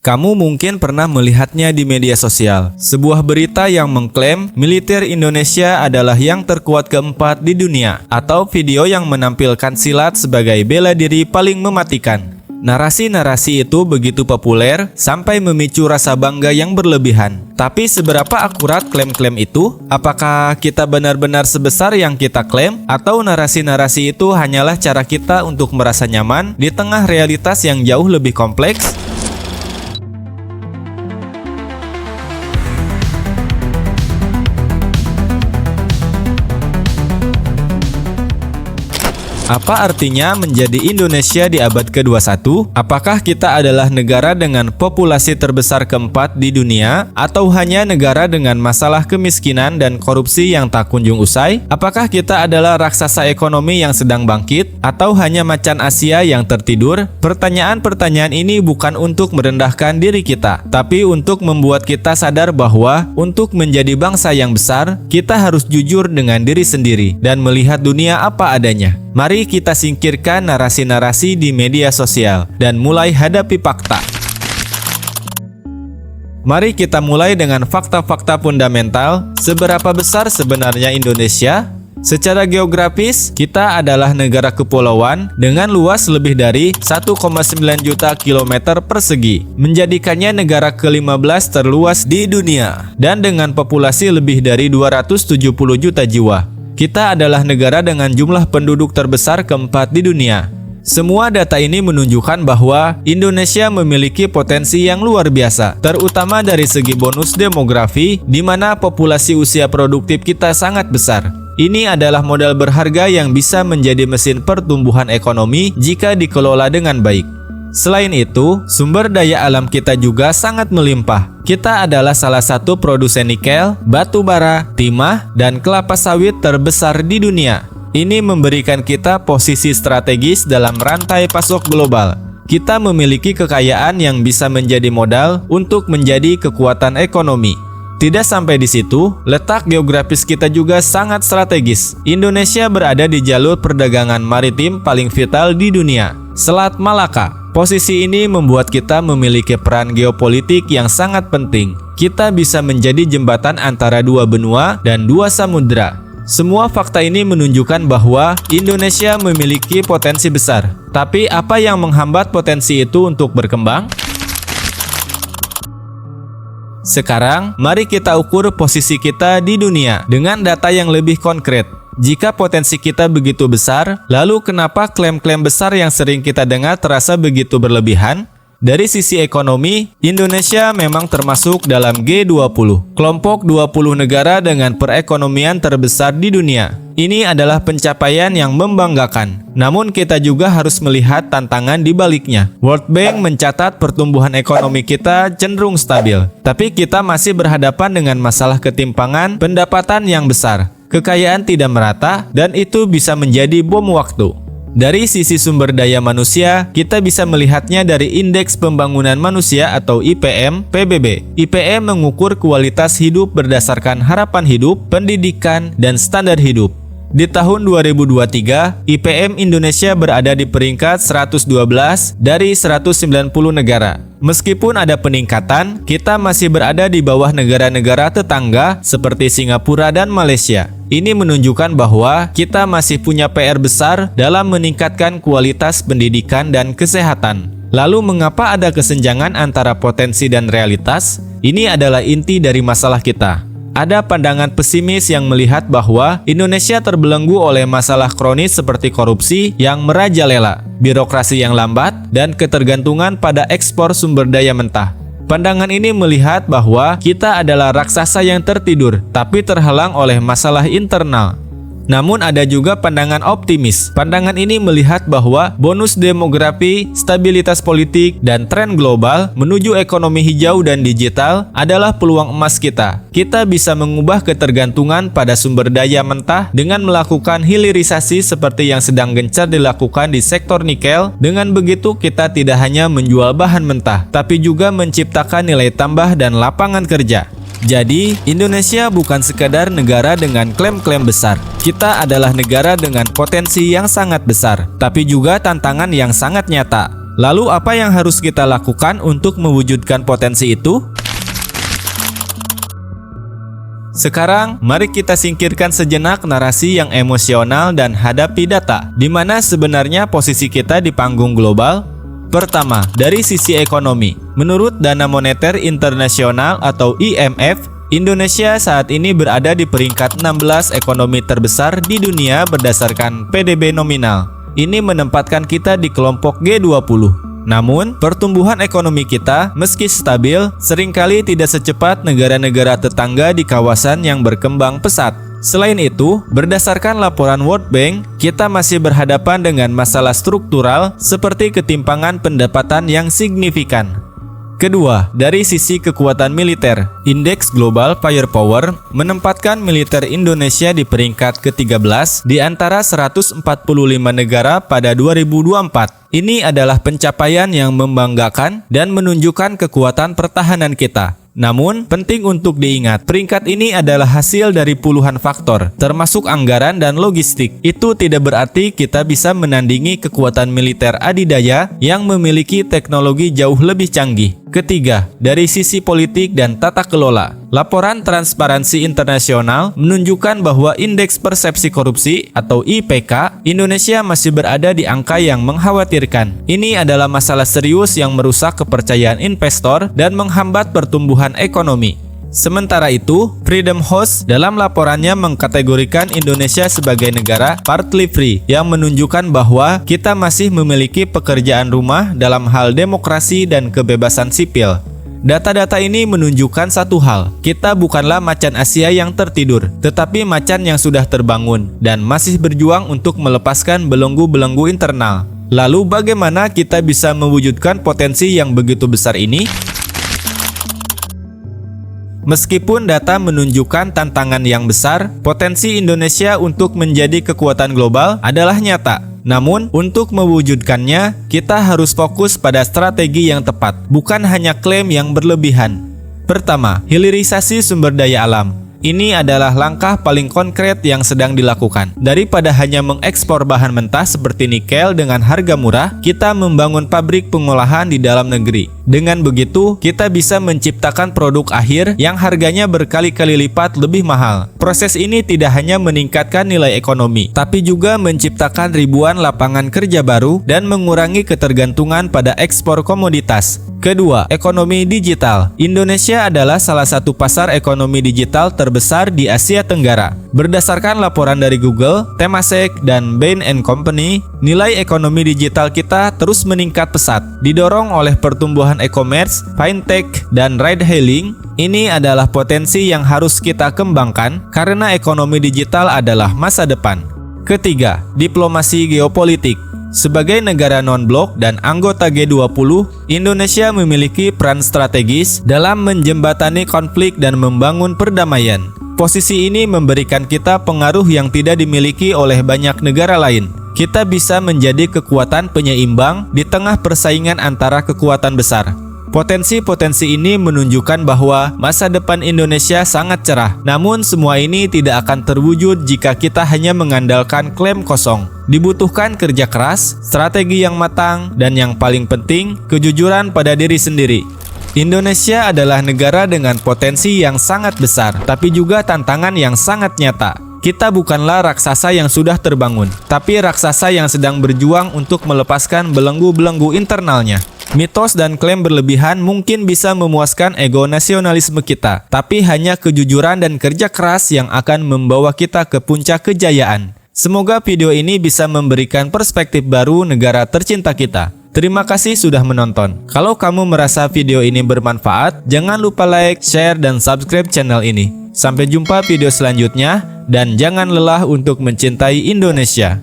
Kamu mungkin pernah melihatnya di media sosial. Sebuah berita yang mengklaim militer Indonesia adalah yang terkuat keempat di dunia, atau video yang menampilkan silat sebagai bela diri paling mematikan. Narasi-narasi itu begitu populer sampai memicu rasa bangga yang berlebihan. Tapi seberapa akurat klaim-klaim itu? Apakah kita benar-benar sebesar yang kita klaim? Atau narasi-narasi itu hanyalah cara kita untuk merasa nyaman di tengah realitas yang jauh lebih kompleks? Apa artinya menjadi Indonesia di abad ke-21? Apakah kita adalah negara dengan populasi terbesar keempat di dunia? Atau hanya negara dengan masalah kemiskinan dan korupsi yang tak kunjung usai? Apakah kita adalah raksasa ekonomi yang sedang bangkit? Atau hanya macan Asia yang tertidur? Pertanyaan-pertanyaan ini bukan untuk merendahkan diri kita, tapi untuk membuat kita sadar bahwa untuk menjadi bangsa yang besar, kita harus jujur dengan diri sendiri dan melihat dunia apa adanya. Mari kita singkirkan narasi-narasi di media sosial dan mulai hadapi fakta. Mari kita mulai dengan fakta-fakta fundamental. Seberapa besar sebenarnya Indonesia? Secara geografis, kita adalah negara kepulauan dengan luas lebih dari 1,9 juta kilometer persegi, menjadikannya negara ke-15 terluas di dunia, dan dengan populasi lebih dari 270 juta jiwa. Kita adalah negara dengan jumlah penduduk terbesar keempat di dunia. Semua data ini menunjukkan bahwa Indonesia memiliki potensi yang luar biasa, terutama dari segi bonus demografi, di mana populasi usia produktif kita sangat besar. Ini adalah modal berharga yang bisa menjadi mesin pertumbuhan ekonomi jika dikelola dengan baik. Selain itu, sumber daya alam kita juga sangat melimpah. Kita adalah salah satu produsen nikel, batu bara, timah, dan kelapa sawit terbesar di dunia. Ini memberikan kita posisi strategis dalam rantai pasok global. Kita memiliki kekayaan yang bisa menjadi modal untuk menjadi kekuatan ekonomi. Tidak sampai di situ, letak geografis kita juga sangat strategis. Indonesia berada di jalur perdagangan maritim paling vital di dunia, Selat Malaka. Posisi ini membuat kita memiliki peran geopolitik yang sangat penting. Kita bisa menjadi jembatan antara dua benua dan dua samudera. Semua fakta ini menunjukkan bahwa Indonesia memiliki potensi besar. Tapi apa yang menghambat potensi itu untuk berkembang? Sekarang, mari kita ukur posisi kita di dunia dengan data yang lebih konkret. Jika potensi kita begitu besar, lalu kenapa klaim-klaim besar yang sering kita dengar terasa begitu berlebihan? Dari sisi ekonomi, Indonesia memang termasuk dalam G20, kelompok 20 negara dengan perekonomian terbesar di dunia. Ini adalah pencapaian yang membanggakan. Namun kita juga harus melihat tantangan di baliknya. World Bank mencatat pertumbuhan ekonomi kita cenderung stabil, tapi kita masih berhadapan dengan masalah ketimpangan pendapatan yang besar. Kekayaan tidak merata, dan itu bisa menjadi bom waktu. Dari sisi sumber daya manusia, kita bisa melihatnya dari Indeks Pembangunan Manusia atau IPM PBB. IPM mengukur kualitas hidup berdasarkan harapan hidup, pendidikan, dan standar hidup. Di tahun 2023, IPM Indonesia berada di peringkat 112 dari 190 negara. Meskipun ada peningkatan, kita masih berada di bawah negara-negara tetangga seperti Singapura dan Malaysia. Ini menunjukkan bahwa kita masih punya PR besar dalam meningkatkan kualitas pendidikan dan kesehatan. Lalu mengapa ada kesenjangan antara potensi dan realitas? Ini adalah inti dari masalah kita. Ada pandangan pesimis yang melihat bahwa Indonesia terbelenggu oleh masalah kronis seperti korupsi yang merajalela, birokrasi yang lambat, dan ketergantungan pada ekspor sumber daya mentah. Pandangan ini melihat bahwa kita adalah raksasa yang tertidur, tapi terhalang oleh masalah internal. Namun ada juga pandangan optimis. Pandangan ini melihat bahwa bonus demografi, stabilitas politik, dan tren global menuju ekonomi hijau dan digital adalah peluang emas kita. Kita bisa mengubah ketergantungan pada sumber daya mentah dengan melakukan hilirisasi seperti yang sedang gencar dilakukan di sektor nikel. Dengan begitu kita tidak hanya menjual bahan mentah, tapi juga menciptakan nilai tambah dan lapangan kerja. Jadi, Indonesia bukan sekadar negara dengan klaim-klaim besar. Kita adalah negara dengan potensi yang sangat besar, tapi juga tantangan yang sangat nyata. Lalu apa yang harus kita lakukan untuk mewujudkan potensi itu? Sekarang, mari kita singkirkan sejenak narasi yang emosional dan hadapi data, di mana sebenarnya posisi kita di panggung global. Pertama, dari sisi ekonomi. Menurut Dana Moneter Internasional atau IMF, Indonesia saat ini berada di peringkat 16 ekonomi terbesar di dunia berdasarkan PDB nominal. Ini menempatkan kita di kelompok G20. Namun, pertumbuhan ekonomi kita, meski stabil, seringkali tidak secepat negara-negara tetangga di kawasan yang berkembang pesat. Selain itu, berdasarkan laporan World Bank, kita masih berhadapan dengan masalah struktural seperti ketimpangan pendapatan yang signifikan. Kedua, dari sisi kekuatan militer, Indeks Global Firepower menempatkan militer Indonesia di peringkat ke-13 di antara 145 negara pada 2024. Ini adalah pencapaian yang membanggakan dan menunjukkan kekuatan pertahanan kita. Namun, penting untuk diingat, peringkat ini adalah hasil dari puluhan faktor, termasuk anggaran dan logistik. Itu tidak berarti kita bisa menandingi kekuatan militer adidaya yang memiliki teknologi jauh lebih canggih. Ketiga, dari sisi politik dan tata kelola. Laporan Transparansi Internasional menunjukkan bahwa Indeks Persepsi Korupsi atau IPK Indonesia masih berada di angka yang mengkhawatirkan. Ini adalah masalah serius yang merusak kepercayaan investor dan menghambat pertumbuhan ekonomi. Sementara itu, Freedom House dalam laporannya mengkategorikan Indonesia sebagai negara partly free yang menunjukkan bahwa kita masih memiliki pekerjaan rumah dalam hal demokrasi dan kebebasan sipil. Data-data ini menunjukkan satu hal, kita bukanlah macan Asia yang tertidur, tetapi macan yang sudah terbangun dan masih berjuang untuk melepaskan belenggu-belenggu internal. Lalu bagaimana kita bisa mewujudkan potensi yang begitu besar ini? Meskipun data menunjukkan tantangan yang besar, potensi Indonesia untuk menjadi kekuatan global adalah nyata. Namun, untuk mewujudkannya, kita harus fokus pada strategi yang tepat, bukan hanya klaim yang berlebihan. Pertama, hilirisasi sumber daya alam. Ini adalah langkah paling konkret yang sedang dilakukan. Daripada hanya mengekspor bahan mentah seperti nikel dengan harga murah, kita membangun pabrik pengolahan di dalam negeri. Dengan begitu, kita bisa menciptakan produk akhir yang harganya berkali-kali lipat lebih mahal. Proses ini tidak hanya meningkatkan nilai ekonomi, tapi juga menciptakan ribuan lapangan kerja baru dan mengurangi ketergantungan pada ekspor komoditas. Kedua, ekonomi digital. Indonesia adalah salah satu pasar ekonomi digital terbesar di Asia Tenggara. Berdasarkan laporan dari Google, Temasek, dan Bain & Company, nilai ekonomi digital kita terus meningkat pesat, didorong oleh pertumbuhan e-commerce, fintech, dan ride-hailing. Ini adalah potensi yang harus kita kembangkan karena ekonomi digital adalah masa depan. Ketiga, diplomasi geopolitik. Sebagai negara non-blok dan anggota G20, Indonesia memiliki peran strategis dalam menjembatani konflik dan membangun perdamaian. Posisi ini memberikan kita pengaruh yang tidak dimiliki oleh banyak negara lain. Kita bisa menjadi kekuatan penyeimbang di tengah persaingan antara kekuatan besar. Potensi-potensi ini menunjukkan bahwa masa depan Indonesia sangat cerah. Namun semua ini tidak akan terwujud jika kita hanya mengandalkan klaim kosong. Dibutuhkan kerja keras, strategi yang matang, dan yang paling penting, kejujuran pada diri sendiri. Indonesia adalah negara dengan potensi yang sangat besar, tapi juga tantangan yang sangat nyata. Kita bukanlah raksasa yang sudah terbangun, tapi raksasa yang sedang berjuang untuk melepaskan belenggu-belenggu internalnya. Mitos dan klaim berlebihan mungkin bisa memuaskan ego nasionalisme kita, tapi hanya kejujuran dan kerja keras yang akan membawa kita ke puncak kejayaan. Semoga video ini bisa memberikan perspektif baru negara tercinta kita. Terima kasih sudah menonton. Kalau kamu merasa video ini bermanfaat, jangan lupa like, share, dan subscribe channel ini. Sampai jumpa video selanjutnya, dan jangan lelah untuk mencintai Indonesia.